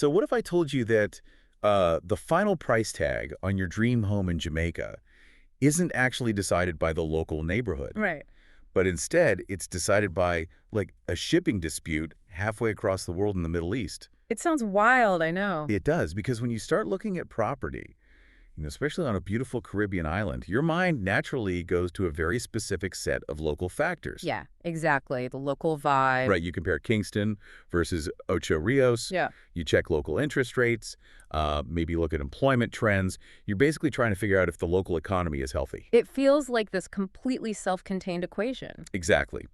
So what if I told you that the final price tag on your dream home in Jamaica isn't actually decided by the local neighborhood, Right. but instead it's decided by, like, a shipping dispute halfway across the world in the Middle East? It sounds wild, I know. It does, because when you start looking at property, especially on a beautiful Caribbean island, your mind naturally goes to a very specific set of local factors. Yeah, exactly. The local vibe. Right, you compare Kingston versus Ocho Rios, Yeah. you check local interest rates, maybe look at employment trends. You're basically trying to figure out if the local economy is healthy. It feels like this completely self-contained equation. Exactly.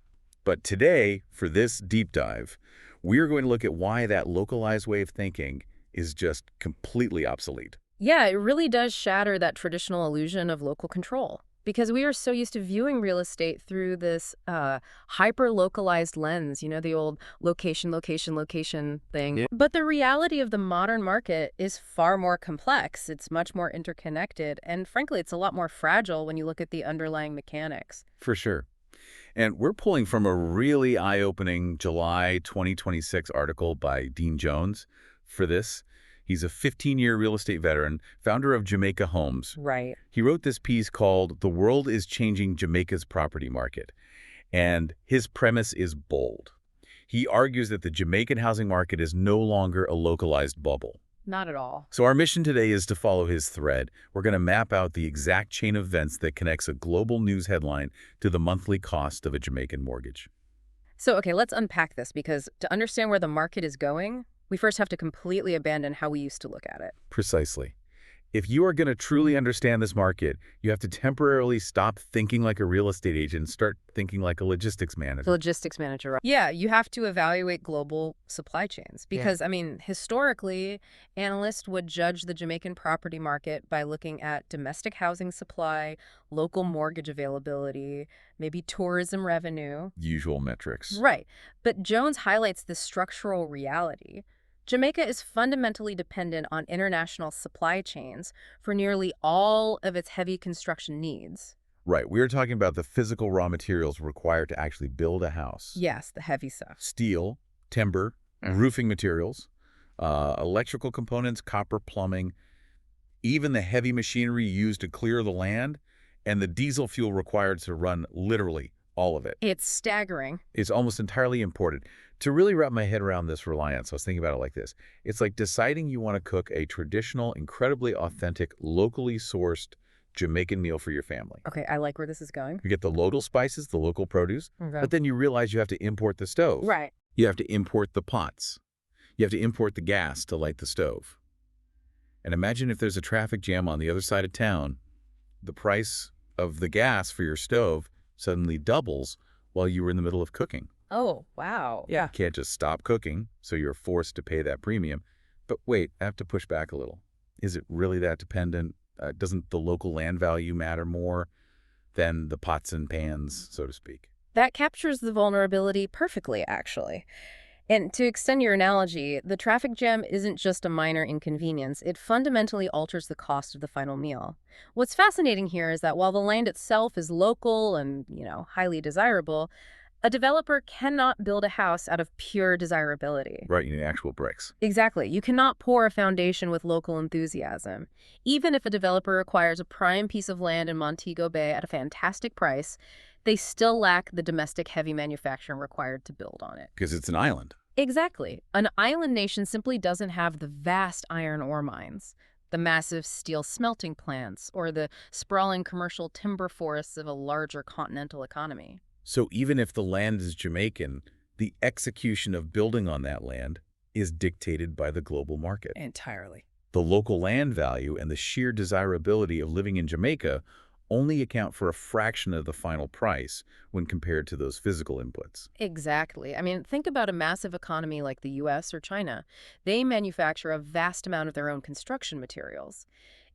But today, for this deep dive, we're going to look at why that localized way of thinking is just completely obsolete. Yeah, it really does shatter that traditional illusion of local control because we are so used to viewing real estate through this hyper-localized lens, the old location, location, location thing. Yeah. But the reality of the modern market is far more complex. It's much more interconnected. And frankly, it's a lot more fragile when you look at the underlying mechanics. For sure. And we're pulling from a really eye-opening July 2026 article by Dean Jones for this. He's a 15-year real estate veteran, founder of Jamaica Homes. Right. He wrote this piece called "The World is Changing Jamaica's Property Market." And his premise is bold. He argues that the Jamaican housing market is no longer a localized bubble. Not at all. So our mission today is to follow his thread. We're going to map out the exact chain of events that connects a global news headline to the monthly cost of a Jamaican mortgage. So, okay, let's unpack this because to understand where the market is going, we first have to completely abandon how we used to look at it. Precisely. If you are going to truly understand this market, you have to temporarily stop thinking like a real estate agent and start thinking like a logistics The manager. logistics manager. Right? Yeah, you have to evaluate global supply chains because, historically, analysts would judge the Jamaican property market by looking at domestic housing supply, local mortgage availability, maybe tourism revenue. Usual metrics. Right. But Jones highlights this structural reality. Jamaica is fundamentally dependent on international supply chains for nearly all of its heavy construction needs. Right. We're talking about the physical raw materials required to actually build a house. Yes, the heavy stuff. Steel, timber, roofing materials, electrical components, copper, plumbing, even the heavy machinery used to clear the land, and the diesel fuel required to run literally all of it. It's staggering. It's almost entirely imported. To really wrap my head around this reliance, I was thinking about it like this. It's like deciding you want to cook a traditional, incredibly authentic, locally sourced Jamaican meal for your family. Okay, I like where this is going. You get the local spices, the local produce, Okay. but then you realize you have to import the stove. Right. You have to import the pots. You have to import the gas to light the stove. And imagine if there's a traffic jam on the other side of town, the price of the gas for your stove suddenly doubles while you were in the middle of cooking. Oh, wow. Yeah. You can't just stop cooking, so you're forced to pay that premium. But wait, I have to push back a little. Is it really that dependent? Doesn't the local land value matter more than the pots and pans, so to speak? That captures the vulnerability perfectly, actually. And to extend your analogy, the traffic jam isn't just a minor inconvenience. It fundamentally alters the cost of the final meal. What's fascinating here is that while the land itself is local and, highly desirable, a developer cannot build a house out of pure desirability. Right, you need actual bricks. Exactly. You cannot pour a foundation with local enthusiasm. Even if a developer acquires a prime piece of land in Montego Bay at a fantastic price, they still lack the domestic heavy manufacturing required to build on it. Because it's an island. Exactly. An island nation simply doesn't have the vast iron ore mines, the massive steel smelting plants, or the sprawling commercial timber forests of a larger continental economy. So even if the land is Jamaican, the execution of building on that land is dictated by the global market. Entirely. The local land value and the sheer desirability of living in Jamaica only account for a fraction of the final price when compared to those physical inputs. Exactly. Think about a massive economy like the US or China. They manufacture a vast amount of their own construction materials.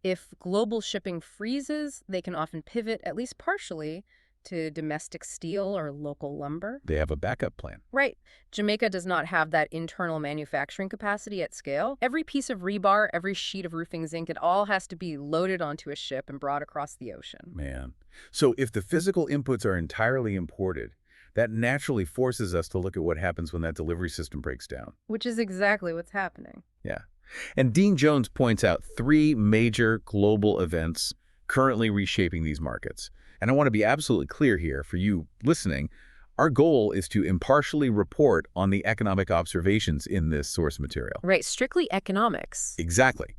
If global shipping freezes, they can often pivot, at least partially, to domestic steel or local lumber. They have a backup plan. Right. Jamaica does not have that internal manufacturing capacity at scale. Every piece of rebar, every sheet of roofing zinc, it all has to be loaded onto a ship and brought across the ocean. Man. So if the physical inputs are entirely imported, That naturally forces us to look at what happens when that delivery system breaks down. Which is exactly what's happening. Yeah. And Dean Jones points out three major global events currently reshaping these markets. And I want to be absolutely clear here for you listening. Our goal is to impartially report on the economic observations in this source material. Right, strictly economics. Exactly.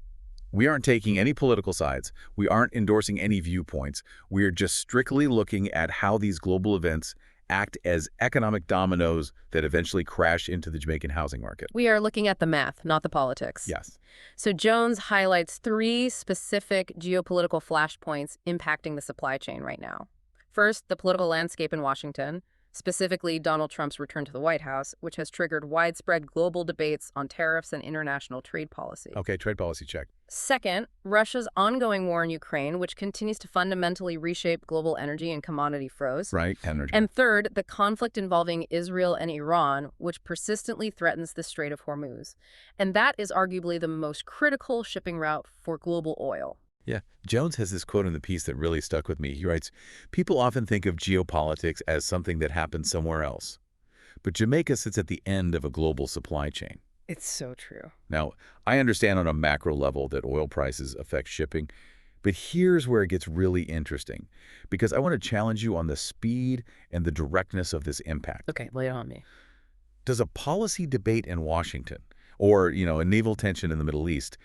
We aren't taking any political sides. We aren't endorsing any viewpoints. We're just strictly looking at how these global events act as economic dominoes that eventually crash into the Jamaican housing market. We are looking at the math, not the politics. Yes. So Jones highlights three specific geopolitical flashpoints impacting the supply chain right now. First, the political landscape in Washington, specifically Donald Trump's return to the White House, which has triggered widespread global debates on tariffs and international trade policy. Okay, trade policy check. Second, Russia's ongoing war in Ukraine, which continues to fundamentally reshape global energy and commodity flows. Right, energy. And third, the conflict involving Israel and Iran, which persistently threatens the Strait of Hormuz. And that is arguably the most critical shipping route for global oil. Yeah, Jones has this quote in the piece that really stuck with me. He writes, "People often think of geopolitics as something that happens somewhere else. But Jamaica sits at the end of a global supply chain." It's so true. Now, I understand on a macro level that oil prices affect shipping, but here's where it gets really interesting, because I want to challenge you on the speed and the directness of this impact. Okay, lay it on me. Does a policy debate in Washington, or, a naval tension in the Middle East,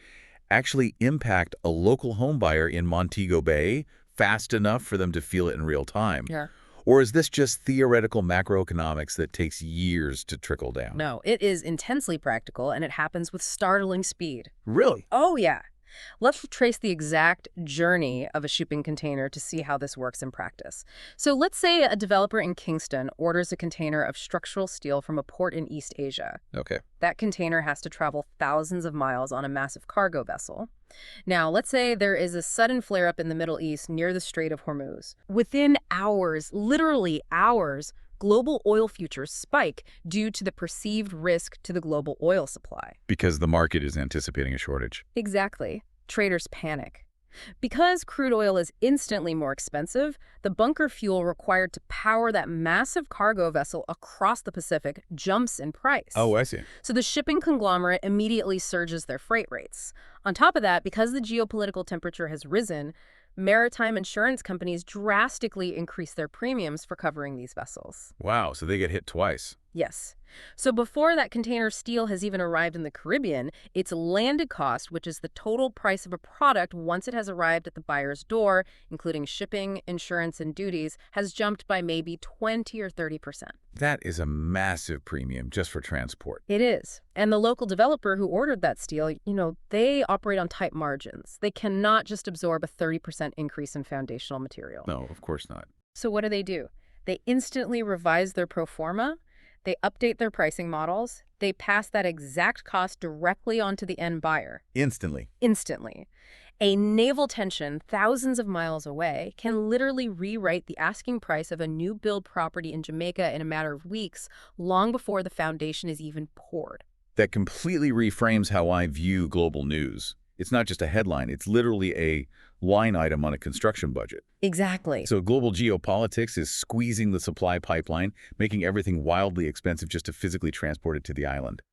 actually impact a local home buyer in Montego Bay fast enough for them to feel it in real time? Yeah. Or is this just theoretical macroeconomics that takes years to trickle down? No, it is intensely practical, and it happens with startling speed. Really? Oh, yeah. Let's trace the exact journey of a shipping container to see how this works in practice. So let's say a developer in Kingston orders a container of structural steel from a port in East Asia. Okay. That container has to travel thousands of miles on a massive cargo vessel. Now, let's say there is a sudden flare-up in the Middle East near the Strait of Hormuz. Within hours, literally hours, global oil futures spike due to the perceived risk to the global oil supply. Because the market is anticipating a shortage. Exactly. Traders panic. Because crude oil is instantly more expensive, the bunker fuel required to power that massive cargo vessel across the Pacific jumps in price. Oh, I see. So the shipping conglomerate immediately surges their freight rates. On top of that, because the geopolitical temperature has risen, maritime insurance companies drastically increase their premiums for covering these vessels. Wow, so they get hit twice. Yes. So before that container steel has even arrived in the Caribbean, its landed cost, which is the total price of a product once it has arrived at the buyer's door, including shipping, insurance, and duties, has jumped by maybe 20 or 30%. That is a massive premium just for transport. It is. And the local developer who ordered that steel, they operate on tight margins. They cannot just absorb a 30% increase in foundational material. No, of course not. So what do? They instantly revise their pro forma. They update their pricing models. They pass that exact cost directly onto the end buyer. Instantly. Instantly. A naval tension thousands of miles away can literally rewrite the asking price of a new build property in Jamaica in a matter of weeks, long before the foundation is even poured. That completely reframes how I view global news. It's not just a headline, it's literally a line item on a construction budget. Exactly. So global geopolitics is squeezing the supply pipeline, making everything wildly expensive just to physically transport it to the island.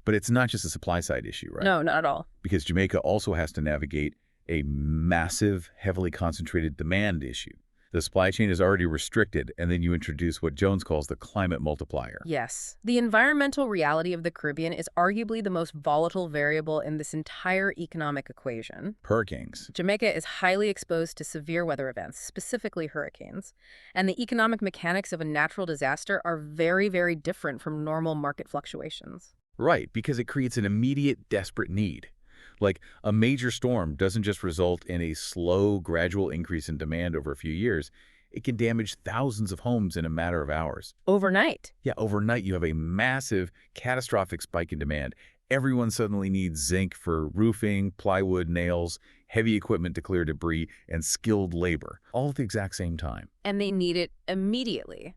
But it's not just a supply side issue, right? No, not at all. Because Jamaica also has to navigate a massive, heavily concentrated demand issue. The supply chain is already restricted, and then you introduce what Jones calls the climate multiplier. Yes. The environmental reality of the Caribbean is arguably the most volatile variable in this entire economic equation. Hurricanes. Jamaica is highly exposed to severe weather events, specifically hurricanes. And the economic mechanics of a natural disaster are very, very different from normal market fluctuations. Right, because it creates an immediate, desperate need. Like, a major storm doesn't just result in a slow, gradual increase in demand over a few years. It can damage thousands of homes in a matter of hours. Overnight. Yeah, overnight you have a massive, catastrophic spike in demand. Everyone suddenly needs zinc for roofing, plywood, nails, heavy equipment to clear debris, and skilled labor, all at the exact same time. And they need it immediately,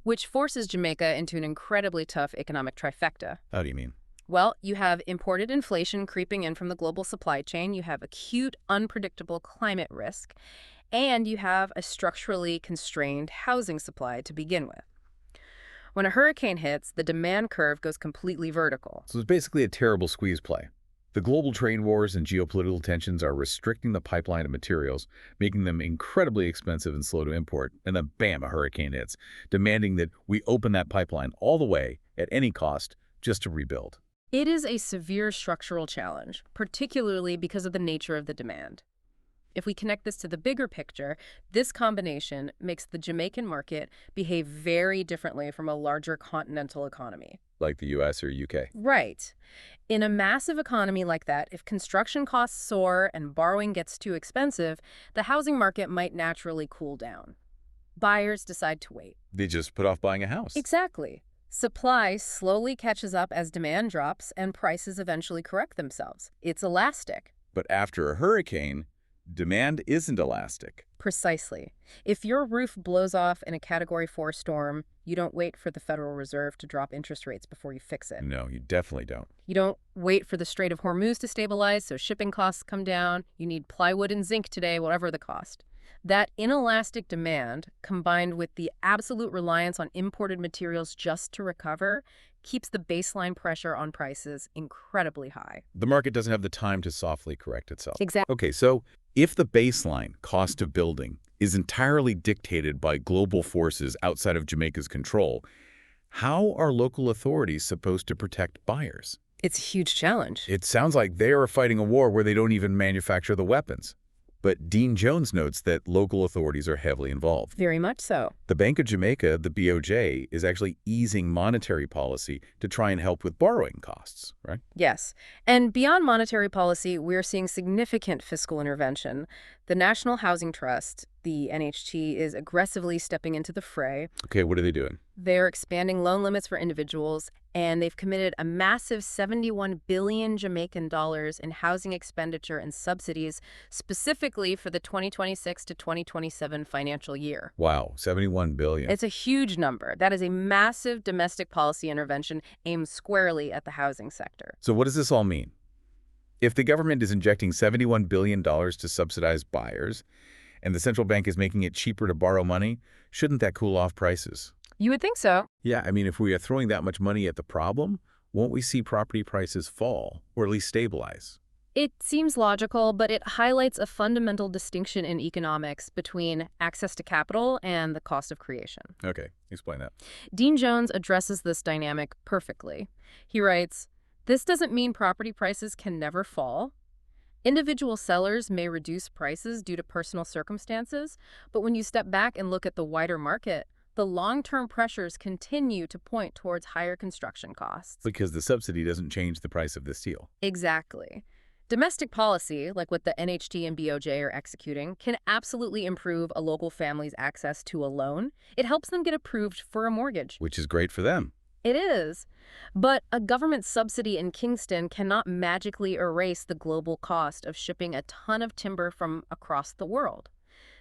which forces Jamaica into an incredibly tough economic trifecta. How do you mean? Well, you have imported inflation creeping in from the global supply chain, you have acute, unpredictable climate risk, and you have a structurally constrained housing supply to begin with. When a hurricane hits, the demand curve goes completely vertical. So it's basically a terrible squeeze play. The global trade wars and geopolitical tensions are restricting the pipeline of materials, making them incredibly expensive and slow to import, and then bam, a hurricane hits, demanding that we open that pipeline all the way, at any cost, just to rebuild. It is a severe structural challenge, particularly because of the nature of the demand. If we connect this to the bigger picture, this combination makes the Jamaican market behave very differently from a larger continental economy. Like the US or UK. Right. In a massive economy like that, if construction costs soar and borrowing gets too expensive, the housing market might naturally cool down. Buyers decide to wait. They just put off buying a house. Exactly. Supply slowly catches up as demand drops and prices eventually correct themselves. It's elastic. But after a hurricane, demand isn't elastic. Precisely. If your roof blows off in a Category 4 storm, you don't wait for the Federal Reserve to drop interest rates before you fix it. No, you definitely don't. You don't wait for the Strait of Hormuz to stabilize so shipping costs come down. You need plywood and zinc today, whatever the cost. That inelastic demand, combined with the absolute reliance on imported materials just to recover, keeps the baseline pressure on prices incredibly high. The market doesn't have the time to softly correct itself. Exactly. Okay, so if the baseline cost of building is entirely dictated by global forces outside of Jamaica's control, how are local authorities supposed to protect buyers? It's a huge challenge. It sounds like they are fighting a war where they don't even manufacture the weapons. But Dean Jones notes that local authorities are heavily involved. Very much so. The Bank of Jamaica, the BOJ, is actually easing monetary policy to try and help with borrowing costs, right? Yes. And beyond monetary policy, we're seeing significant fiscal intervention. The National Housing Trust, the NHT, is aggressively stepping into the fray. Okay, what are they doing? They're expanding loan limits for individuals, and they've committed a massive 71 billion Jamaican dollars in housing expenditure and subsidies specifically for the 2026 to 2027 financial year. Wow, 71 billion. It's a huge number. That is a massive domestic policy intervention aimed squarely at the housing sector. So what does this all mean? If the government is injecting $71 billion to subsidize buyers, and the central bank is making it cheaper to borrow money, shouldn't that cool off prices? You would think so. Yeah, I mean, if we are throwing that much money at the problem, won't we see property prices fall, or at least stabilize? It seems logical, but it highlights a fundamental distinction in economics between access to capital and the cost of creation. Okay, explain that. Dean Jones addresses this dynamic perfectly. He writes, "This doesn't mean property prices can never fall. Individual sellers may reduce prices due to personal circumstances, but when you step back and look at the wider market, the long-term pressures continue to point towards higher construction costs." Because the subsidy doesn't change the price of the steel. Exactly. Domestic policy, like what the NHT and BOJ are executing, can absolutely improve a local family's access to a loan. It helps them get approved for a mortgage. Which is great for them. It is. But a government subsidy in Kingston cannot magically erase the global cost of shipping a ton of timber from across the world.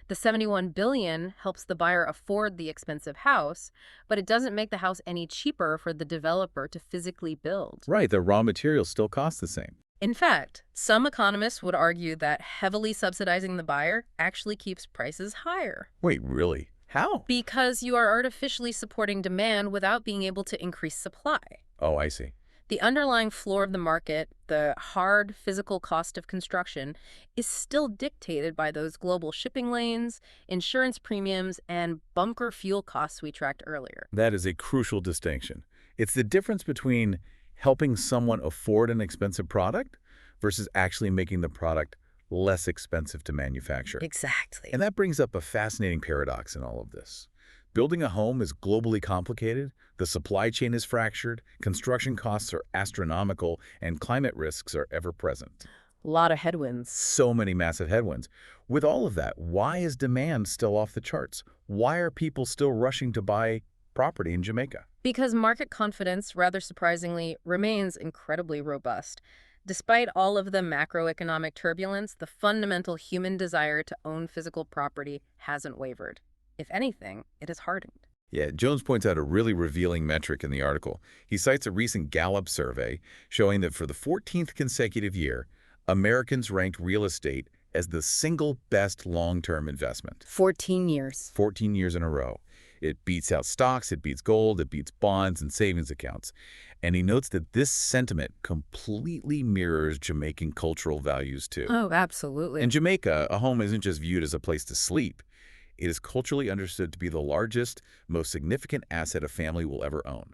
The $71 billion helps the buyer afford the expensive house, but it doesn't make the house any cheaper for the developer to physically build. Right, the raw materials still cost the same. In fact, some economists would argue that heavily subsidizing the buyer actually keeps prices higher. Wait, really? How? Because you are artificially supporting demand without being able to increase supply. Oh, I see. The underlying floor of the market, the hard physical cost of construction, is still dictated by those global shipping lanes, insurance premiums, and bunker fuel costs we tracked earlier. That is a crucial distinction. It's the difference between helping someone afford an expensive product versus actually making the product less expensive to manufacture. Exactly. And that brings up a fascinating paradox in all of this. Building a home is globally complicated, the supply chain is fractured, construction costs are astronomical, and climate risks are ever present. A lot of headwinds. So many massive headwinds. With all of that, why is demand still off the charts? Why are people still rushing to buy property in Jamaica? Because market confidence, rather surprisingly, remains incredibly robust. Despite all of the macroeconomic turbulence, the fundamental human desire to own physical property hasn't wavered. If anything, it has hardened. Yeah, Jones points out a really revealing metric in the article. He cites a recent Gallup survey showing that for the 14th consecutive year, Americans ranked real estate as the single best long-term investment. 14 years. 14 years in a row. It beats out stocks, it beats gold, it beats bonds and savings accounts. And he notes that this sentiment completely mirrors Jamaican cultural values too. Oh, In absolutely. Jamaica, a home isn't just viewed as a place to sleep. It is culturally understood to be the largest, most significant asset a family will ever own.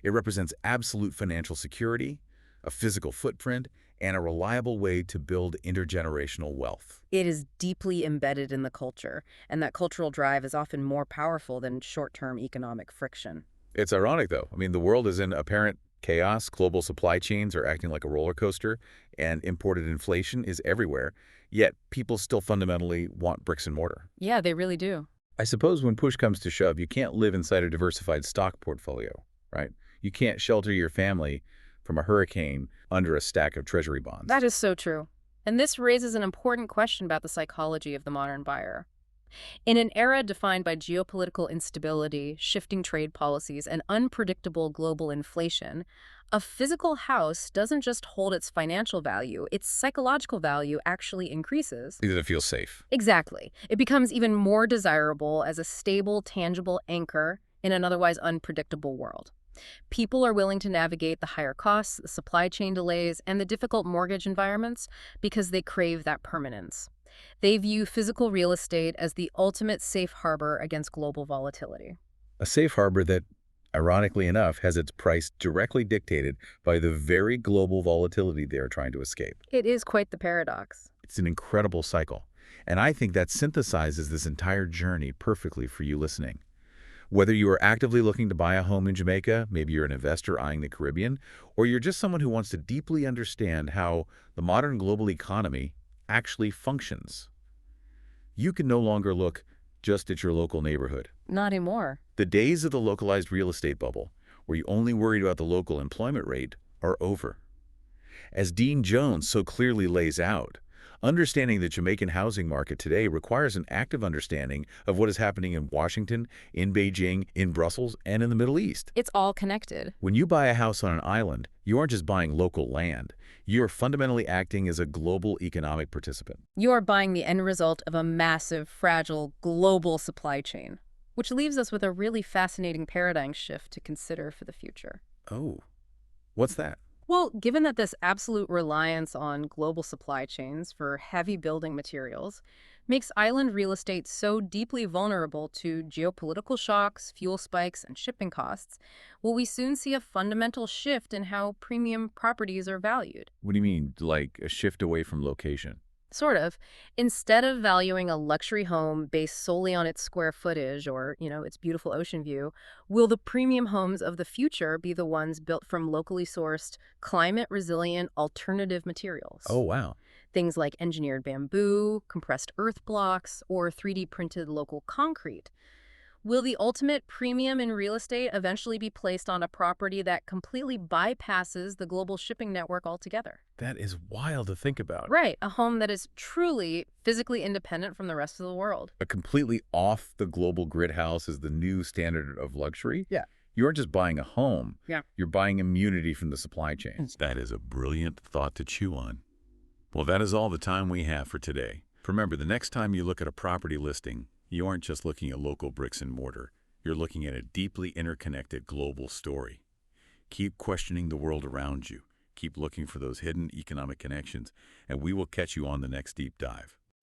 It represents absolute financial security, a physical footprint, and a reliable way to build intergenerational wealth. It is deeply embedded in the culture, and that cultural drive is often more powerful than short-term economic friction. It's ironic, though. I mean, the world is in apparent chaos. Global supply chains are acting like a roller coaster, and imported inflation is everywhere. Yet, people still fundamentally want bricks and mortar. Yeah, they really do. I suppose when push comes to shove, you can't live inside a diversified stock portfolio, right? You can't shelter your family from a hurricane under a stack of treasury bonds. That is so true. And this raises an important question about the psychology of the modern buyer. In an era defined by geopolitical instability, shifting trade policies, and unpredictable global inflation, a physical house doesn't just hold its financial value, its psychological value actually increases. Because it feels safe. Exactly. It becomes even more desirable as a stable, tangible anchor in an otherwise unpredictable world. People are willing to navigate the higher costs, the supply chain delays, and the difficult mortgage environments because they crave that permanence. They view physical real estate as the ultimate safe harbor against global volatility. A safe harbor that, ironically enough, has its price directly dictated by the very global volatility they are trying to escape. It is quite the paradox. It's an incredible cycle. And I think that synthesizes this entire journey perfectly for you listening. Whether you are actively looking to buy a home in Jamaica, maybe you're an investor eyeing the Caribbean, or you're just someone who wants to deeply understand how the modern global economy actually functions, you can no longer look just at your local neighborhood. Not anymore. The days of the localized real estate bubble, where you only worried about the local employment rate, are over. As Dean Jones so clearly lays out, understanding the Jamaican housing market today requires an active understanding of what is happening in Washington, in Beijing, in Brussels, and in the Middle East. It's all connected. When you buy a house on an island, you aren't just buying local land. You are fundamentally acting as a global economic participant. You are buying the end result of a massive, fragile, global supply chain, which leaves us with a really fascinating paradigm shift to consider for the future. Oh, what's that? Well, given that this absolute reliance on global supply chains for heavy building materials makes island real estate so deeply vulnerable to geopolitical shocks, fuel spikes, and shipping costs, will we soon see a fundamental shift in how premium properties are valued? What do you mean, like a shift away from location? Sort of. Instead of valuing a luxury home based solely on its square footage or, its beautiful ocean view, will the premium homes of the future be the ones built from locally sourced, climate-resilient alternative materials? Oh, wow. Things like engineered bamboo, compressed earth blocks, or 3D printed local concrete. Will the ultimate premium in real estate eventually be placed on a property that completely bypasses the global shipping network altogether? That is wild to think about. Right, a home that is truly physically independent from the rest of the world. A completely off the global grid house is the new standard of luxury? Yeah. You aren't just buying a home. Yeah. You're buying immunity from the supply chain. That is a brilliant thought to chew on. Well, that is all the time we have for today. Remember, the next time you look at a property listing, you aren't just looking at local bricks and mortar. You're looking at a deeply interconnected global story. Keep questioning the world around you. Keep looking for those hidden economic connections, and we will catch you on the next deep dive.